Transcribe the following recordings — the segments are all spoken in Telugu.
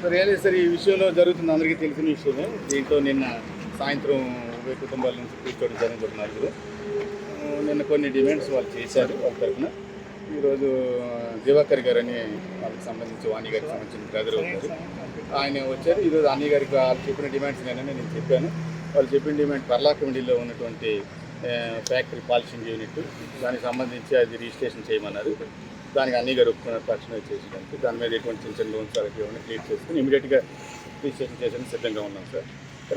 సార్ ఈ విషయంలో జరుగుతుంది అందరికీ తెలిసిన విషయమే. దీంట్లో నిన్న సాయంత్రం ఉభయ కుటుంబాల నుంచి కూర్చోవడం జరిగిన నలుగురు నిన్న కొన్ని డిమాండ్స్ వాళ్ళు చేశారు వాళ్ళ తరఫున. ఈరోజు దివాకర్ గారు అని వాళ్ళకి సంబంధించి వాణి గారికి సంబంధించిన బ్రదర్ అవుతారు, ఆయన వచ్చారు. ఈరోజు అన్నీ గారికి వాళ్ళు చెప్పిన డిమాండ్స్ నేను చెప్పాను. వాళ్ళు చెప్పిన డిమాండ్ పర్లాకమిడిలో ఉన్నటువంటి ఫ్యాక్టరీ పాలిషింగ్ యూనిట్, దానికి సంబంధించి అది రిజిస్ట్రేషన్ చేయమన్నారు. దానికి అన్నీ గారు ఒప్పుకున్నారు తక్షణ చేసేదానికి. దాని మీద ఎటువంటి చిన్న చిన్న లోన్స్ అలాంటివి ఏమైనా క్లియర్ చేసుకుని ఇమీడియట్గా రిజిస్ట్రేషన్ చేయడానికి సిద్ధంగా ఉన్నాం సార్.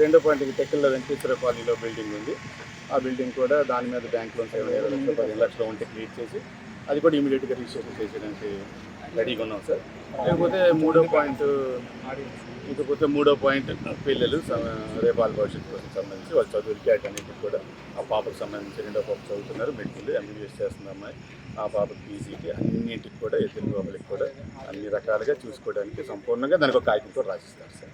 రెండో పాయింట్కి టెక్కల్లో వెంకటేశ్వరపల్లిలో బిల్డింగ్ ఉంది. ఆ బిల్డింగ్ కూడా దాని మీద బ్యాంక్ లోన్స్ ఏమైనా 20 లక్షలు ఉంటే క్లియర్ చేసి అది కూడా ఇమీడియట్గా రిజిస్ట్రేషన్ చేసేయడానికి రెడీగా ఉన్నాం సార్. లేకపోతే మూడో పాయింట్ పిల్లలు రేపు వాళ్ళ భవిష్యత్తు కోసం సంబంధించి వాళ్ళ చదువులు క్యాట్ అన్నింటికి కూడా ఆ పాపకు సంబంధించి రెండో పాప చదువుతున్నారు, మెడికల్ ఎంబీబీఎస్ చేస్తుంది అమ్మాయి. ఆ పాపకి పీజీకి అన్నింటికి కూడా ఎదురు పాపలకి కూడా అన్ని రకాలుగా చూసుకోవడానికి సంపూర్ణంగా దానికి ఒక కాగితంతో రాసిస్తారు సార్.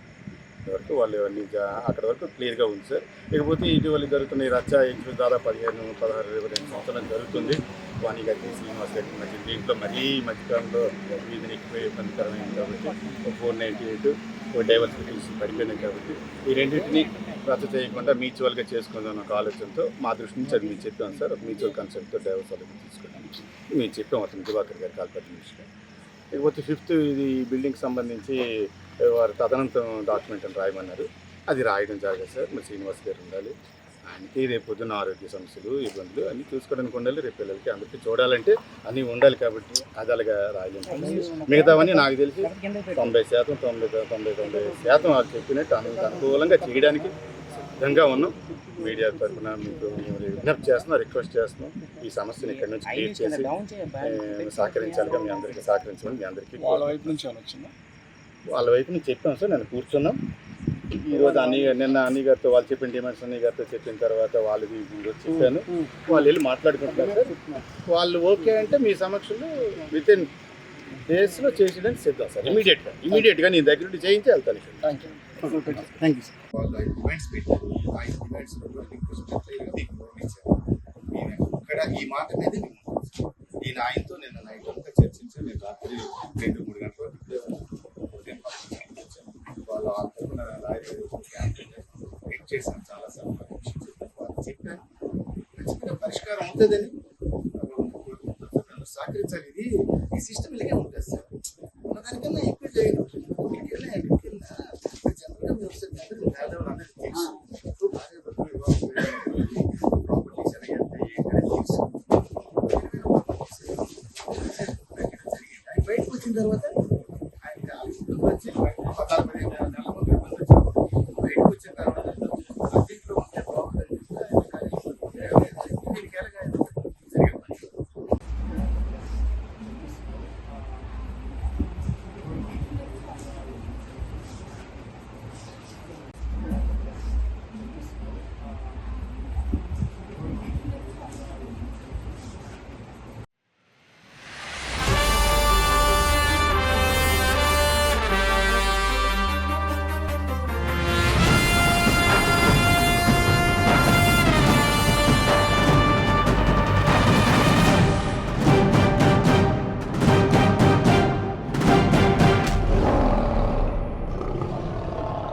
వరకు వాళ్ళు అన్ని అక్కడ వరకు క్లియర్గా ఉంది సార్. ఇకపోతే ఇటీవల జరుగుతున్న ఈ రచ్చ దాదాపు 15, 16, 22 సంవత్సరాలు జరుగుతుంది. వాణి గారికి శ్రీనివాస్ గారికి మధ్య దీంట్లో మరీ మధ్యకాలంలో వీధిని ఎక్కువ ఇబ్బందికరమైంది కాబట్టి 498 డైవర్స్ పిటిషన్ పడిపోయినాయి కాబట్టి ఈ రెండింటినీ రద్దు చేయకుండా మ్యూచువల్గా చేసుకుందాం ఒక ఆలోచనతో మా దృష్టి నుంచి అది మేము చెప్పాం సార్. ఒక మ్యూచువల్ కన్సెప్ట్తో డైవర్స్ వాళ్ళకి తీసుకోవడానికి మేము చెప్పాం అతను దివాకర్ గారు కాల్పట్టి విషయం. ఇకపోతే 5th ఇది బిల్డింగ్కి సంబంధించి వారు తదనంతరం డాక్యుమెంట్ అని రాయమన్నారు. అది రాయడం జరగదు సార్. మరి శ్రీనివాస్ గారు ఉండాలి, ఆయనకి రేపు పొద్దున్న ఆరోగ్య సమస్యలు ఇబ్బందులు అన్నీ చూసుకోవడానికి ఉండాలి. రేపు పిల్లలకి అందరికీ చూడాలంటే అన్నీ ఉండాలి కాబట్టి అది అలాగా రాయలేము. మిగతావన్నీ నాకు తెలిసి 90%, 99% వాళ్ళు చెప్పినట్టు అనుకూలంగా చేయడానికి సిద్ధంగా ఉన్నాం. మీడియా తరఫున మీకు విజ్ఞప్తి చేస్తున్నాం, రిక్వెస్ట్ చేస్తున్నాం. ఈ సమస్యను ఇక్కడి నుంచి క్లియర్ చేసి సహకరించాలిగా మీ అందరికీ సహకరించమని మీ అందరికీ వాళ్ళ వైపు నుంచి చెప్పాం సార్. నేను కూర్చున్నాం ఈరోజు నిన్న అన్నీ గారితో వాళ్ళు చెప్పిన డిమాండ్స్ అన్నీ గారితో చెప్పిన తర్వాత వాళ్ళకి చెప్పాను. వాళ్ళు వెళ్ళి మాట్లాడుకుంటున్నారు సార్. వాళ్ళు ఓకే అంటే మీ సమక్షంలో వితిన్ డేస్లో చేసేయడానికి సిద్ధం సార్. ఇమీడియట్గా నీ దగ్గర నుండి చేయించి వెళ్తాను. Thank you sir. వాళ్ళు డిమాండ్స్ పెట్టారు. ఆ డిమాండ్స్ ఇక్కడ ఈ మాట మీద నేను ఆయనతో నిన్న నైట్ అంతా చర్చించాను. నేను రాత్రి 2-3 గంటల వరకు వాళ్ళు ఆడుకున్న వెయిట్ చేశాను చాలాసార్లు. వాళ్ళు చెప్పాను ఖచ్చితంగా పరిష్కారం అవుతుందని సహకరించాలి. ఇది ఈ సిస్టమ్ ఇలాగే ఉంటుంది సార్. ఉన్నదానికన్నా ఎక్కువ చేయను. జనరల్గా మీరు ఒకసారి పేదవాళ్ళు అందరికీ తెలుసు. ప్రాపర్టీస్ అలాగే తెలుసు. బయటకు వచ్చిన తర్వాత